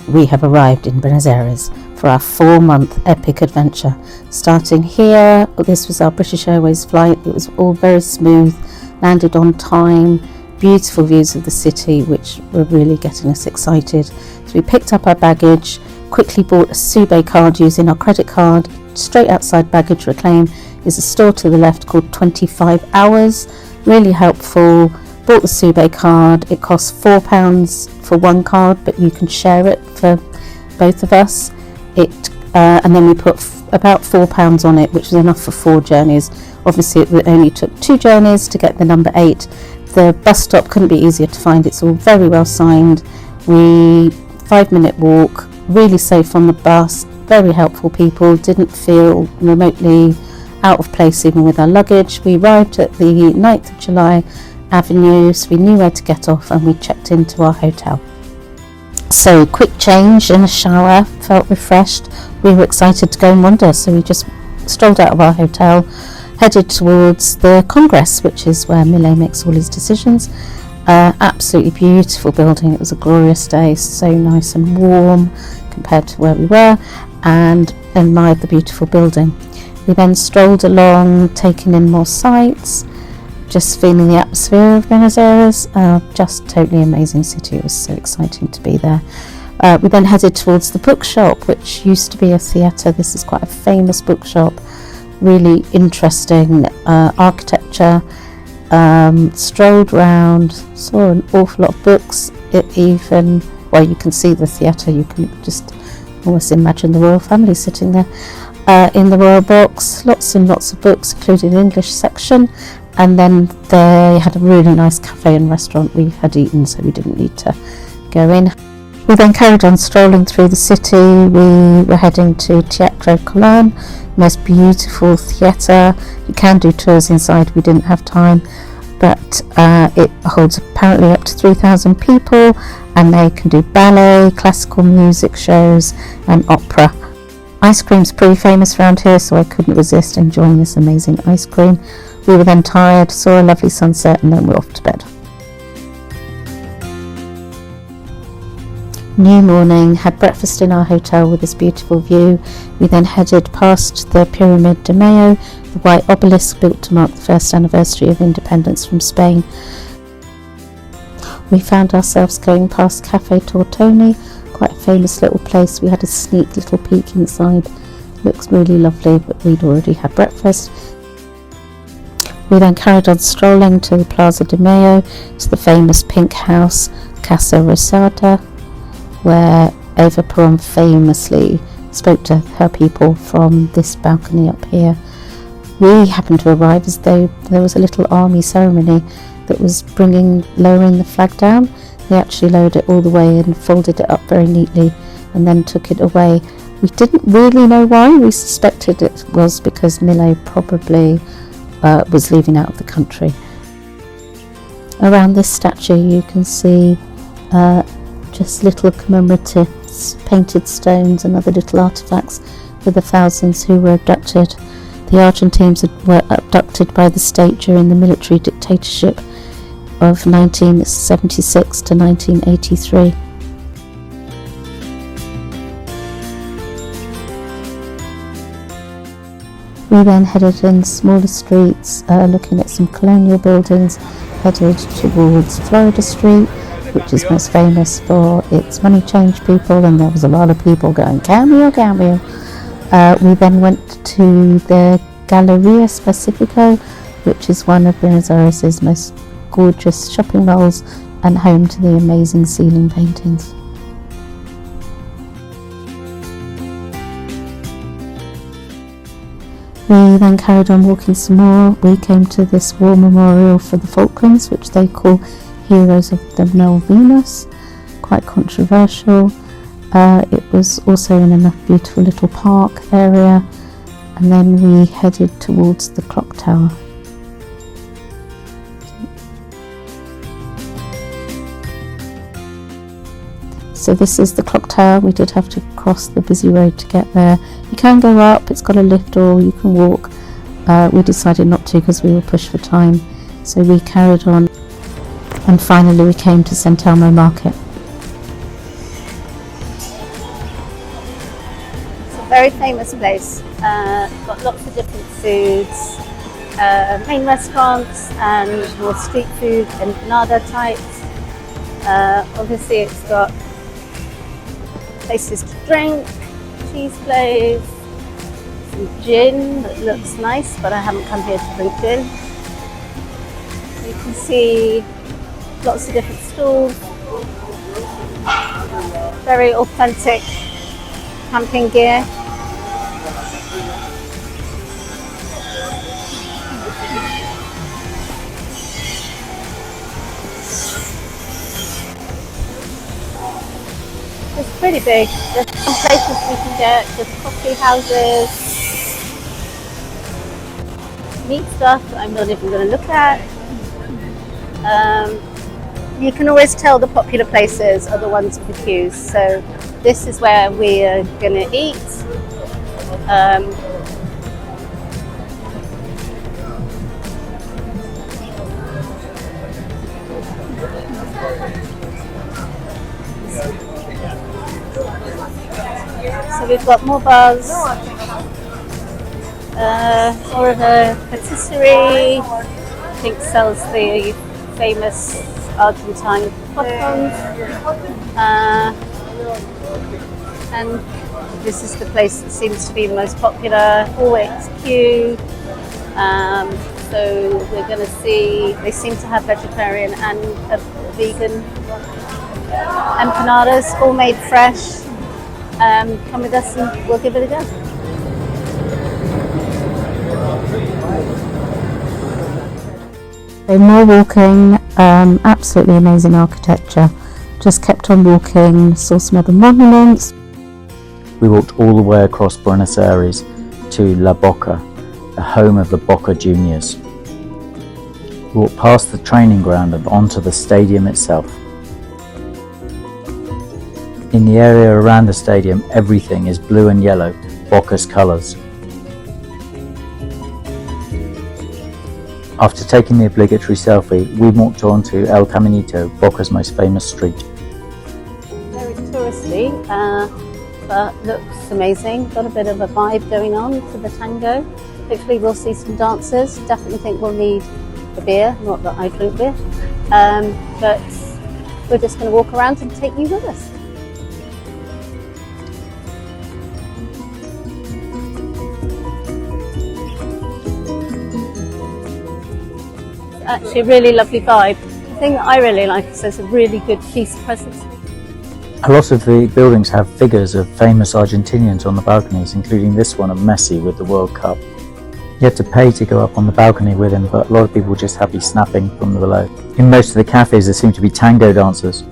we have arrived in Buenos Aires for our 4-month epic adventure. Starting here, this was our British Airways flight. It was all very smooth, landed on time, beautiful views of the city, which were really getting us excited. So we picked up our baggage, quickly bought a Sube card using our credit card. Straight outside baggage reclaim is a store to the left called 25 Hours. Really helpful. Bought the Sube card. It costs £4 for one card, but you can share it for both of us. And then we put about £4 on it, which was enough for 4 journeys. Obviously it only took 2 journeys to get the number 8. The bus stop couldn't be easier to find. It's all very well signed. 5-minute walk, really safe on the bus, very helpful people, didn't feel remotely out of place even with our luggage. We arrived at the 9th of July Avenue, so we knew where to get off, and we checked into our hotel. So quick change in a shower, felt refreshed. We were excited to go and wander, so we just strolled out of our hotel, headed towards the Congress, which is where Millet makes all his decisions. Absolutely beautiful building. It was a glorious day, so nice and warm compared to where we were, and admired the beautiful building. We then strolled along, taking in more sights, just feeling the atmosphere of Buenos Aires. Just totally amazing city. It was so exciting to be there. We then headed towards the bookshop, which used to be a theatre. This is quite a famous bookshop, really interesting architecture. Strolled round, saw an awful lot of books. You can see the theatre, you can just almost imagine the royal family sitting there in the royal box. Lots and lots of books, including the English section. And then they had a really nice cafe and restaurant. We had eaten, so we didn't need to go in. We then carried on strolling through the city. We were heading to Teatro Colon, most beautiful theatre. You can do tours inside, we didn't have time, but it holds apparently up to 3,000 people, and they can do ballet, classical music shows and opera. Ice cream's pretty famous around here, so I couldn't resist enjoying this amazing ice cream. We were then tired, saw a lovely sunset, and then we're off to bed. New morning, had breakfast in our hotel with this beautiful view. We then headed past the Pyramid de Mayo, the white obelisk built to mark the first anniversary of independence from Spain. We found ourselves going past Cafe Tortoni, quite a famous little place. We had a sneak little peek inside. Looks really lovely, but we'd already had breakfast. We then carried on strolling to the Plaza de Mayo, to the famous pink house, Casa Rosada, where Eva Peron famously spoke to her people from this balcony up here. We happened to arrive as though there was a little army ceremony that was lowering the flag down. They actually lowered it all the way and folded it up very neatly and then took it away. We didn't really know why. We suspected it was because Millet probably was leaving out of the country. Around this statue you can see just little commemoratives, painted stones and other little artefacts for the thousands who were abducted. The Argentines were abducted by the state during the military dictatorship of 1976 to 1983. We then headed in smaller streets, looking at some colonial buildings, headed towards Florida Street, which is most famous for its money change people, and there was a lot of people going, Cambio, Cambio. We then went to the Galeria Pacifico, which is one of Buenos Aires' most gorgeous shopping malls and home to the amazing ceiling paintings. We then carried on walking some more. We came to this war memorial for the Falklands, which they call Heroes of the Malvinas. Quite controversial. It was also in a beautiful little park area, and then we headed towards the clock tower. So this is the clock tower. We did have to cross the busy road to get there. You can go up, it's got a lift, or you can walk. We decided not to because we were pushed for time, so we carried on, and finally we came to San Telmo market. Very famous place. Got lots of different foods, main restaurants and more street food, empanada types. Obviously it's got places to drink, cheese place, some gin that looks nice, but I haven't come here to drink gin. You can see lots of different stalls, very authentic camping gear. It's pretty big. There's some places we can get, there's coffee houses, meat stuff that I'm not even going to look at. You can always tell the popular places are the ones with the queues. So this is where we are going to eat. So we've got more bars, more of a patisserie, I think sells the famous Argentine croissants, and this is the place that seems to be the most popular, always queue. So we're going to see, they seem to have vegetarian and vegan empanadas, all made fresh. Come with us and we'll give it a go. So more walking, absolutely amazing architecture. Just kept on walking, saw some other monuments. We walked all the way across Buenos Aires to La Boca, the home of the Boca Juniors. We walked past the training ground and onto the stadium itself. In the area around the stadium, everything is blue and yellow, Boca's colours. After taking the obligatory selfie, we walked on to El Caminito, Boca's most famous street. Very touristy, but looks amazing. Got a bit of a vibe going on to the tango. Hopefully we'll see some dancers. Definitely think we'll need a beer, not that I drink beer. But we're just going to walk around and take you with us. Actually a really lovely vibe. The thing that I really like is there's a really good peace presence. A lot of the buildings have figures of famous Argentinians on the balconies, including this one of Messi with the World Cup. You had to pay to go up on the balcony with him, but a lot of people were just happy snapping from below. In most of the cafes there seem to be tango dancers.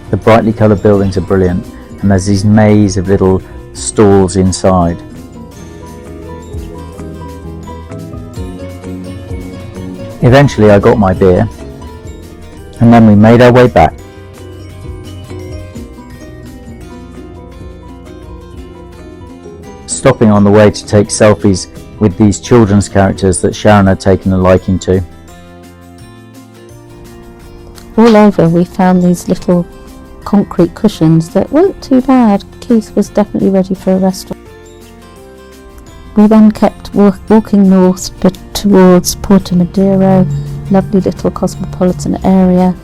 The brightly coloured buildings are brilliant, and there's these maze of little stalls inside. Eventually I got my beer, and then we made our way back. Stopping on the way to take selfies with these children's characters that Sharon had taken a liking to. All over we found these little concrete cushions that weren't too bad. Keith was definitely ready for a restaurant. We then kept walking north towards Puerto Madero, lovely little cosmopolitan area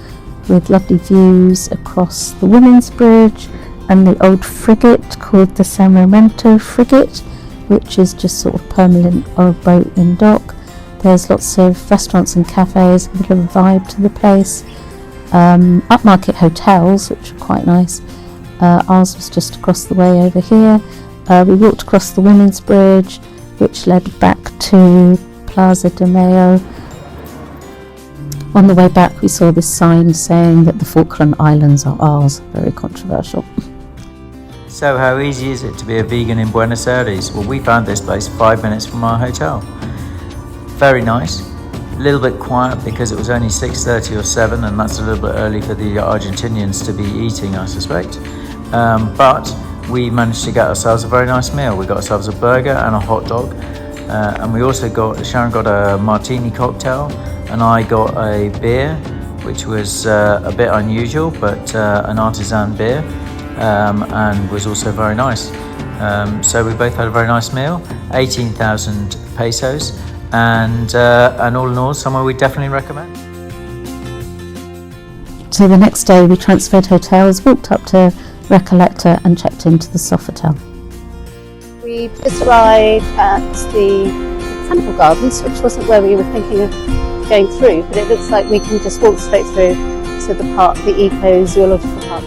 with lovely views across the Women's Bridge and the old frigate called the San Momento frigate, which is just sort of permanent boat in dock. There's lots of restaurants and cafes, a bit of a vibe to the place. Upmarket hotels, which are quite nice. Ours was just across the way over here. We walked across the Women's Bridge, which led back to Plaza de Mayo. On the way back we saw this sign saying that the Falkland Islands are ours. Very controversial. So how easy is it to be a vegan in Buenos Aires? Well, we found this place 5 minutes from our hotel. Very nice. A little bit quiet because it was only 6:30 or 7, and that's a little bit early for the Argentinians to be eating, I suspect. But we managed to get ourselves a very nice meal. We got ourselves a burger and a hot dog. And we also Sharon got a martini cocktail, and I got a beer, which was a bit unusual, but an artisan beer, and was also very nice. So we both had a very nice meal, 18,000 pesos, and all in all, somewhere we definitely recommend. So the next day we transferred hotels, walked up to Recoleta and checked into the Sofitel. We just arrived at the Botanical Gardens, which wasn't where we were thinking of going through, but it looks like we can just walk straight through to the park, the Eco-Zoological Park.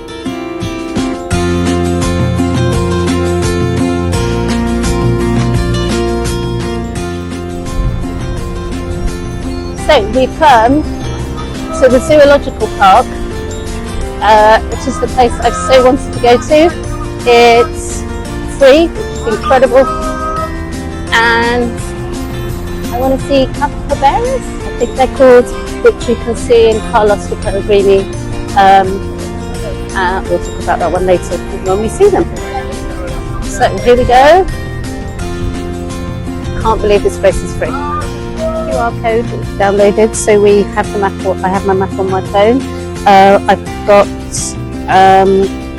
So we've come to the Zoological Park, which is the place I've so wanted to go to. It's free, which is incredible, and I want to see capybaras, I think they're called, which you can see in Carlos de Pellegrini. We'll talk about that one later when we see them. So here we go. Can't believe this place is free. QR code downloaded, so we have the map. I have my map on my phone. I've got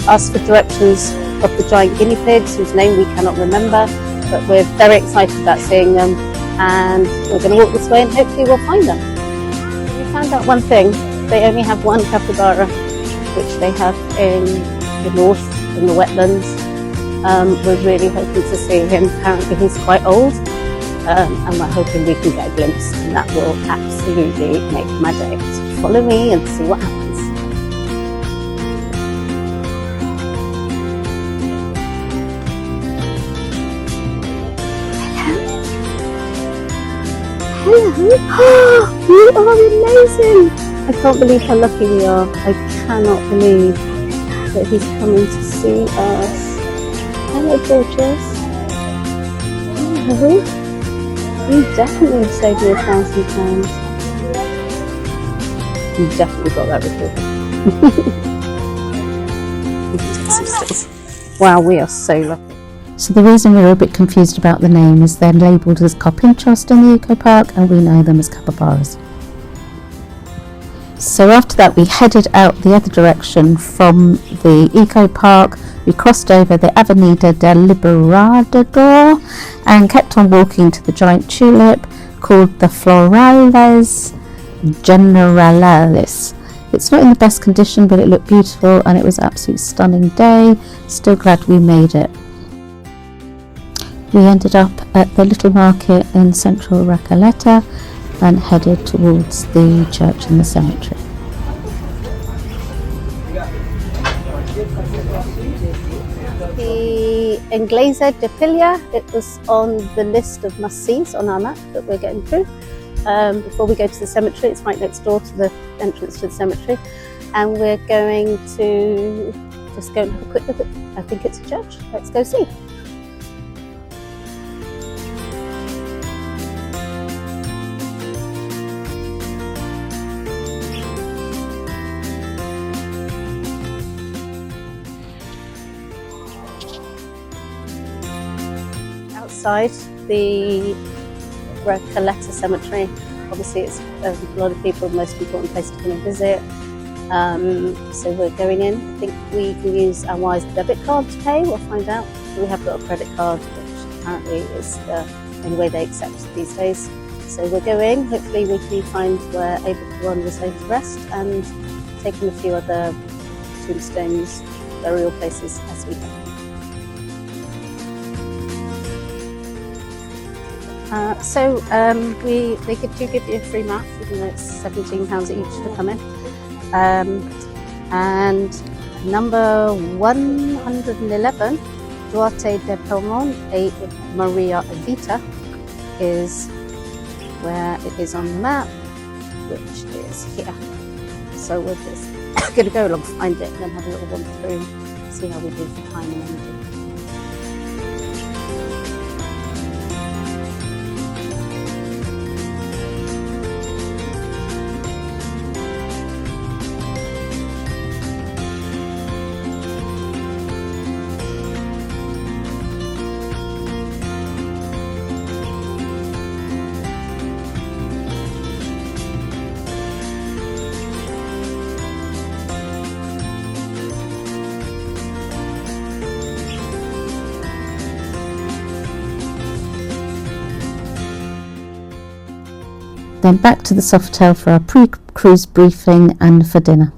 asked for directions of the giant guinea pigs, whose name we cannot remember, but we're very excited about seeing them, and we're going to walk this way and hopefully we'll find them. We found out one thing: they only have one capybara, which they have in the north, in the wetlands. We're really hoping to see him. Apparently he's quite old. And we're hoping we can get a glimpse, and that will absolutely make my day. So follow me and see what happens. Hello! You are amazing! I can't believe how lucky we are. I cannot believe that he's coming to see us. Hello, gorgeous. Hello. You definitely saved me £1,000. You definitely got that recorded. Wow, we are so lucky. So the reason we were a bit confused about the name is they're labelled as carpinchos in the eco-park, and we know them as capybaras. So after that we headed out the other direction from the eco-park. We crossed over the Avenida del Libertador and kept on walking to the giant tulip called the Florales Generalis. It's not in the best condition, but it looked beautiful and it was an absolutely stunning day. Still glad we made it. We ended up at the little market in central Recoleta and headed towards the church and the cemetery. The Iglesia del Pilar, it was on the list of must-sees on our map that we're getting through. Before we go to the cemetery, it's right next door to the entrance to the cemetery, and we're going to just go and have a quick look at, I think it's a church. Let's go see. Outside the Recoleta Cemetery, obviously it's a lot of people, the most important place to come and visit. So we're going in. I think we can use our Wise debit card to pay. We'll find out. We have got a credit card, which apparently is the only way they accept these days. So we're going. Hopefully we can find where Eva Peron was laid to rest, and taking a few other tombstones, burial places as we go. They do give you a free map, even though it's £17 each to come in. And number 111, Duarte de Pelmon e Maria Evita, is where it is on the map, which is here. So we're just going to go along, find it, and then have a little wander through, see how we do for time and energy. then back to the Sofitel for our pre-cruise briefing and for dinner.